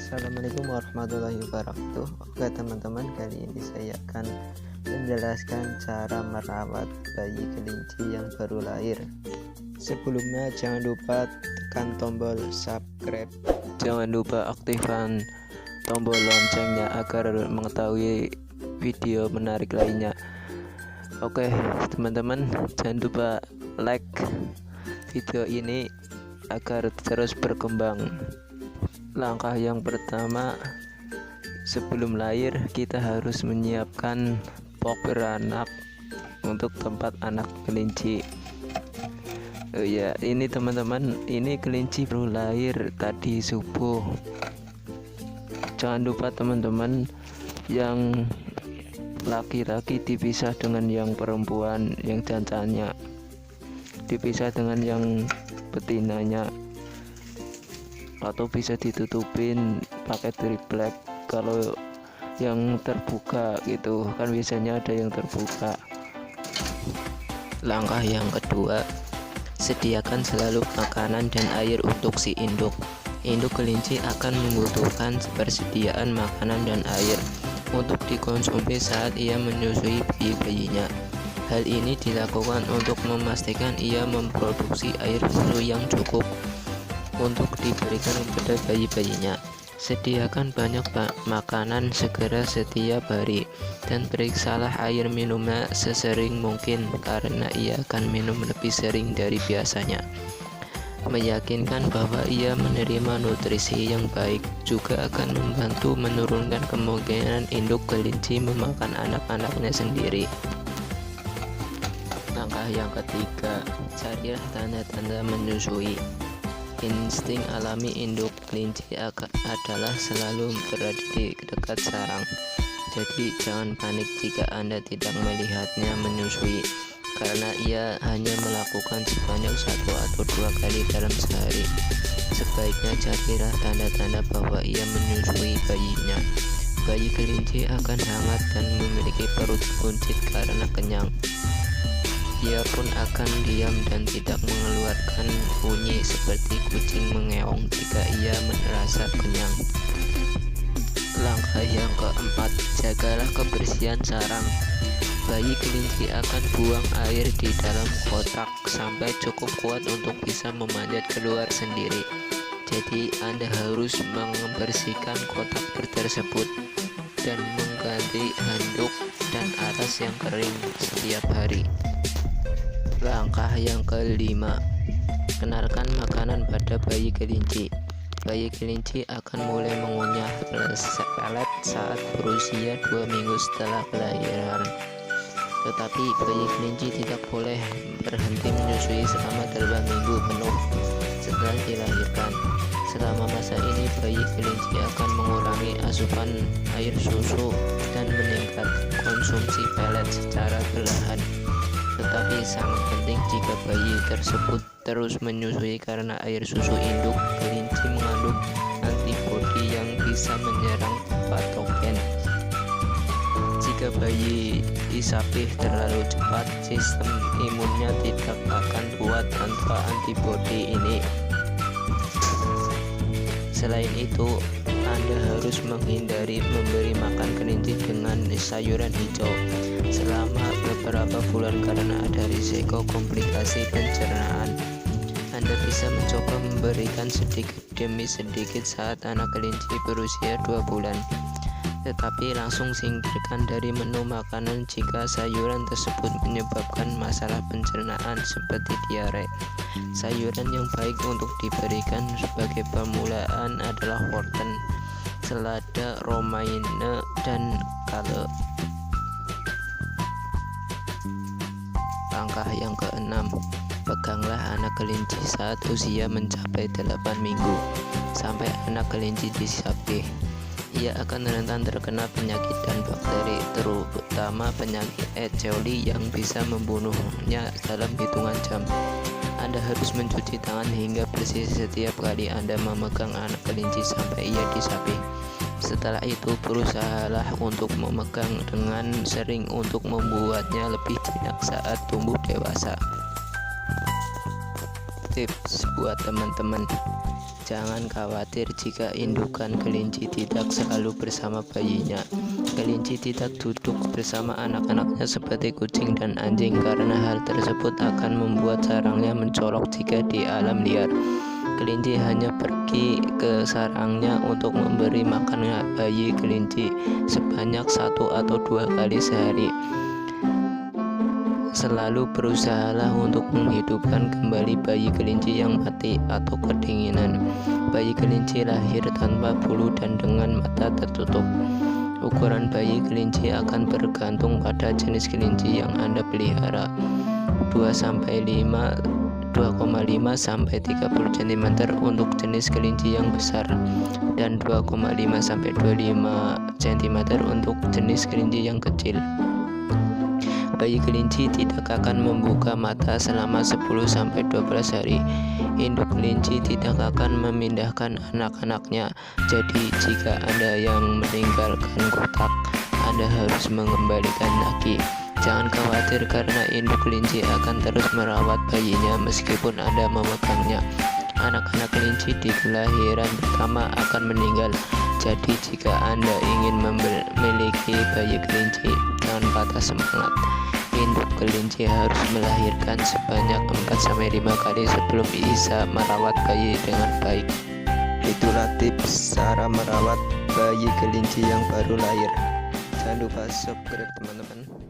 Assalamualaikum warahmatullahi wabarakatuh. Oke teman-teman, kali ini saya akan menjelaskan cara merawat bayi kelinci yang baru lahir. Sebelumnya jangan lupa tekan tombol subscribe. Jangan lupa aktifkan tombol loncengnya agar mengetahui video menarik lainnya. Oke teman-teman, jangan lupa like video ini agar terus berkembang. Langkah yang pertama, sebelum lahir kita harus menyiapkan box beranak untuk tempat anak kelinci. Oh ya, ini teman-teman, ini kelinci baru lahir tadi subuh. Jangan lupa teman-teman, yang laki-laki dipisah dengan yang perempuan, yang jantannya dipisah dengan yang betinanya, atau bisa ditutupin pakai triplek. Kalau yang terbuka gitu kan, biasanya ada yang terbuka. Langkah yang kedua, sediakan selalu makanan dan air untuk si induk. Induk kelinci akan membutuhkan persediaan makanan dan air untuk dikonsumsi saat ia menyusui bayi-bayinya. Hal ini dilakukan untuk memastikan ia memproduksi air susu yang cukup untuk diberikan kepada bayi-bayinya. Sediakan banyak makanan segera setiap hari, dan periksalah air minumnya sesering mungkin karena ia akan minum lebih sering dari biasanya. Meyakinkan bahwa ia menerima nutrisi yang baik juga akan membantu menurunkan kemungkinan induk kelinci memakan anak-anaknya sendiri. Langkah yang ketiga, carilah tanda-tanda menyusui. Insting alami induk kelinci adalah selalu berada di dekat sarang. Jadi jangan panik jika Anda tidak melihatnya menyusui, karena ia hanya melakukan sebanyak 1 atau 2 kali dalam sehari. Sebaiknya carilah tanda-tanda bahwa ia menyusui bayinya. Bayi kelinci akan hangat dan memiliki perut buncit karena kenyang. Ia pun akan diam dan tidak mengeluarkan bunyi seperti kucing mengeong jika ia merasa kenyang. Langkah yang keempat, jagalah kebersihan sarang. Bayi kelinci akan buang air di dalam kotak sampai cukup kuat untuk bisa memanjat keluar sendiri. Jadi Anda harus membersihkan kotak tersebut dan mengganti handuk dan alas yang kering setiap hari. Langkah yang kelima, kenalkan makanan pada bayi kelinci. Bayi kelinci akan mulai mengunyah pelet saat berusia 2 minggu setelah kelahiran. Tetapi bayi kelinci tidak boleh berhenti menyusui selama 8 minggu penuh setelah dilahirkan. Selama masa ini bayi kelinci akan mengurangi asupan air susu dan meningkatkan konsumsi pelet secara perlahan. Tetapi sangat penting jika bayi tersebut terus menyusui karena air susu induk kelinci mengandung antibodi yang bisa menyerang patogen. Jika bayi disapih terlalu cepat, sistem imunnya tidak akan kuat tanpa antibodi ini. Selain itu, Anda harus menghindari memberi makan kelinci dengan sayuran hijau selama beberapa bulan karena ada risiko komplikasi pencernaan. Anda bisa mencoba memberikan sedikit demi sedikit saat anak kelinci berusia 2 bulan. Tetapi langsung singkirkan dari menu makanan jika sayuran tersebut menyebabkan masalah pencernaan seperti diare. Sayuran yang baik untuk diberikan sebagai permulaan adalah wortel, selada, romaine, dan kale. Langkah yang keenam, peganglah anak kelinci saat usia mencapai 8 minggu sampai anak kelinci disapih. Ia akan rentan terkena penyakit dan bakteri, terutama penyakit E. coli yang bisa membunuhnya dalam hitungan jam. Anda harus mencuci tangan hingga bersih setiap kali Anda memegang anak kelinci sampai ia disapih. Setelah itu berusahalah untuk memegang dengan sering untuk membuatnya lebih jinak saat tumbuh dewasa. Tips buat teman-teman, Jangan khawatir jika indukan kelinci tidak selalu bersama bayinya. Kelinci tidak duduk bersama anak-anaknya seperti kucing dan anjing karena hal tersebut akan membuat sarangnya mencolok jika di alam liar. Kelinci hanya pergi ke sarangnya untuk memberi makan bayi kelinci sebanyak 1 atau 2 kali sehari. Selalu berusahalah untuk menghidupkan kembali bayi kelinci yang mati atau kedinginan. Bayi kelinci lahir tanpa bulu dan dengan mata tertutup. Ukuran bayi kelinci akan bergantung pada jenis kelinci yang Anda pelihara. 2,5 sampai 30 cm untuk jenis kelinci yang besar dan 2,5 sampai 25 cm untuk jenis kelinci yang kecil. Bayi kelinci tidak akan membuka mata selama 10-12 hari. Induk kelinci tidak akan memindahkan anak-anaknya. Jadi jika Anda yang meninggalkan kotak, Anda harus mengembalikan lagi. Jangan khawatir karena induk kelinci akan terus merawat bayinya meskipun Anda memegangnya. Anak-anak kelinci di kelahiran pertama akan meninggal. Jadi jika Anda ingin memiliki bayi kelinci, jangan patah semangat. Induk kelinci harus melahirkan sebanyak 4-5 kali sebelum bisa merawat bayi dengan baik. Itulah tips cara merawat bayi kelinci yang baru lahir. Jangan lupa subscribe teman-teman.